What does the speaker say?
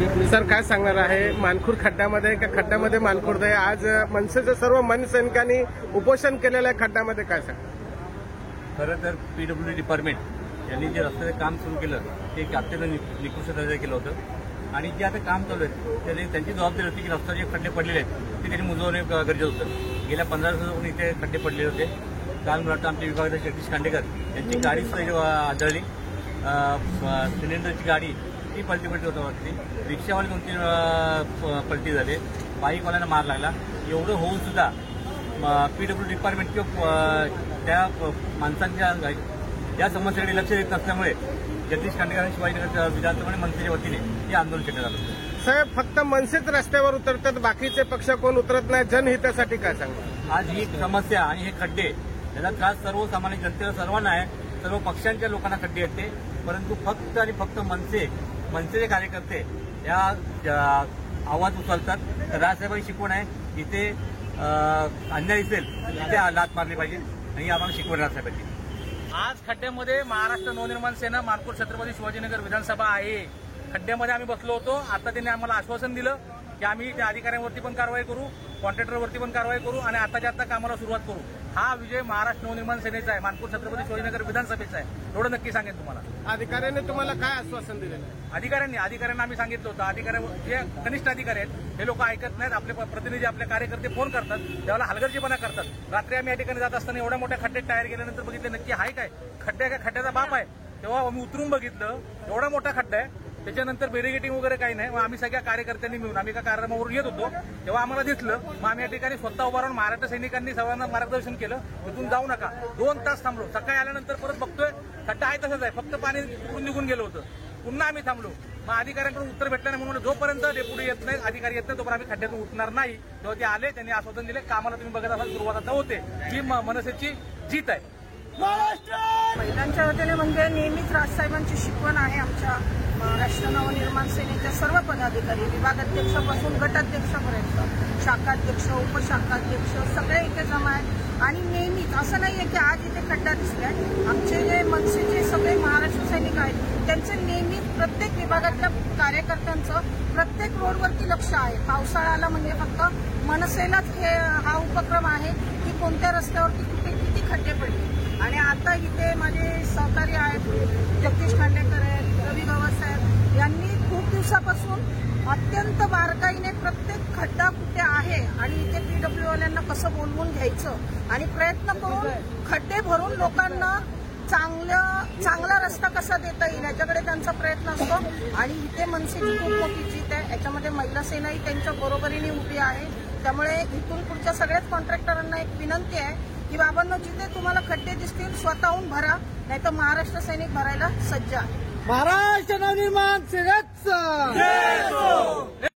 Sir काय सांगणार आहे, मानखुर्द खड्ड्यामध्ये का खड्ड्यामध्ये मानखुर्द आहे? आज मनसेचे सर्व मनसैनिकांनी उपोषण केलेलं आहे खड्ड्यामध्ये, काय सांग? खरं तर पीडब्ल्यूडी डिपार्टमेंट यांनी जे रस्त्याचं काम सुरू केलं ते अत्यंत निकृष्ट दर्जा केलं होतं आणि जे आता काम चालू आहे त्यांची जबाबदारी होती की रस्त्यावर जे खड्डे पडलेले आहेत ते त्यांनी मुजवणे गरजेचं होतं. गेल्या 15 दिवसापासून इथे खड्डे पडलेले होते. काल मला वाटतं आमच्या विभागाचे जगदीश खांडेकर यांची गाडी सुद्धा आढळली. सिलेंडरची गाडी ती पलटी होत होती. रिक्षावाले 2-3 पलटी झाले. बाईकवाल्यांना मार लागला. एवढं होऊन सुद्धा पीडब्ल्यू डिपार्टमेंट किंवा त्या माणसांच्या या समस्येकडे लक्ष देत नसल्यामुळे जगदीश खांडेकर आणि शिवाजीनगर विधानसभा मनसेच्या वतीने हे आंदोलन केलं झालं. साहेब, फक्त मनसेच रस्त्यावर उतरतात, बाकीचे पक्ष कोण उतरत नाही. जनहितासाठी काय सांगा? आज ही समस्या आणि हे खड्डे याचा त्रास सर्वसामान्य जनतेला सर्वांना आहे. सर्व पक्षांच्या लोकांना खड्डे येते, परंतु फक्त आणि फक्त मनसेचे कार्यकर्ते या आवाज उचलतात. राजसाहेबांची शिकवण आहे, इथे अन्याय दिसेल तिथे लात मारली पाहिजे आणि आम्हाला शिकवण राजसाहेबांची. आज खड्ड्यामध्ये महाराष्ट्र नवनिर्माण सेना मानखुर्द छत्रपती शिवाजीनगर विधानसभा आहे. खड्ड्यामध्ये आम्ही बसलो होतो. आता त्यांनी आम्हाला आश्वासन दिलं की आम्ही त्या अधिकाऱ्यांवरती पण कारवाई करू, कॉन्ट्रॅक्टरवरती पण कारवाई करू आणि आताच्या आता कामाला सुरुवात करू. हा विजय महाराष्ट्र नवनिर्माण सेनेचा आहे, मानखुर्द छत्रपती शिवाजीनगर विधानसभेचा आहे. एवढं नक्की सांगेन तुम्हाला. अधिकाऱ्यांनी तुम्हाला काय आश्वासन दिलेलं आहे? अधिकाऱ्यांना आम्ही सांगितलं होतं. अधिकाऱ्यांवर जे कनिष्ठ अधिकारी आहेत हे लोक ऐकत नाहीत. आपले प्रतिनिधी, आपले कार्यकर्ते फोन करतात, त्यावेळेला हलगर्जीपणा करतात. रात्री आम्ही या ठिकाणी जात असताना एवढ्या मोठ्या खड्ड्यात टायर गेल्यानंतर बघितले नक्की आहे काय खड्डा, काय खड्ड्याचा बाप आहे. तेव्हा आम्ही उतरून बघितलं, एवढा मोठा खड्डा आहे. त्याच्यानंतर बेरिगेटिंग वगैरे काही नाही. मग आम्ही सगळ्या कार्यकर्त्यांनी मिळून आम्ही एका कार्यक्रमावरून येत होतो तेव्हा आम्हाला दिसलं. मग आम्ही या ठिकाणी स्वतः उभा राहून महाराष्ट्र सैनिकांनी सर्वांना मार्गदर्शन केलं, तिथून जाऊ नका. 2 तास थांबलो. सकाळी आल्यानंतर परत बघतोय खड्डा आहे तसंच आहे, फक्त पाणी निघून गेलं होतं. पुन्हा आम्ही थांबलो. मग अधिकाऱ्यांकडून उत्तर भेटलं नाही म्हणून जोपर्यंत डेप्युटी येत नाही, अधिकारी येत नाही, तोपर्यंत आम्ही खड्ड्यातून उठणार नाही. तेव्हा ते आले, त्यांनी आश्वासन दिले. कामाला तुम्ही बघत असाल सुरुवात आता होते. ही मनसेची जीत आहे. महिलांच्या वतीने म्हणजे नेहमीच राजसाहेबांची शिकवण आहे. आमच्या महाराष्ट्र नवनिर्माण सेनेच्या सर्व पदाधिकारी, विभागाध्यक्षापासून गटाध्यक्षापर्यंत, शाखाध्यक्ष, उपशाखाध्यक्ष सगळे इथे जमा आहेत. आणि नेहमीच असं नाहीये की आज इथे खड्डा दिसलाय. आमचे जे मनसेचे सगळे महाराष्ट्र सैनिक आहेत त्यांचं नेहमीच प्रत्येक विभागातल्या कार्यकर्त्यांचं प्रत्येक रोडवरती लक्ष आहे. पावसाळा आला म्हणजे फक्त मनसेलाच हा उपक्रम आहे की कोणत्या रस्त्यावरती कुठे किती खड्डे पडले. आणि आता इथे माझे सहकारी आहेत, जगदीश खांडेकर आहेत, रवी गवसाहेब यांनी खूप दिवसापासून अत्यंत बारकाईने प्रत्येक खड्डा कुठे आहे आणि इथे पीडब्ल्यू वाल्यांना कसं बोलवून घ्यायचं आणि प्रयत्न करून खड्डे भरून लोकांना चांगला रस्ता कसा देता येईल याच्याकडे त्यांचा प्रयत्न असतो. आणि इथे मनसेची खूप मोठी जीत आहे. याच्यामध्ये महिला सेनाही त्यांच्या बरोबरीने उभी आहे. त्यामुळे इथून पुढच्या सगळ्याच कॉन्ट्रॅक्टरांना एक विनंती आहे की बाबांनो, जिथे तुम्हाला खड्डे दिसतील स्वतःहून भरा, नाहीतर महाराष्ट्र सैनिक भरायला सज्ज आहे. महाराष्ट्र नवनिर्माण सेनेचं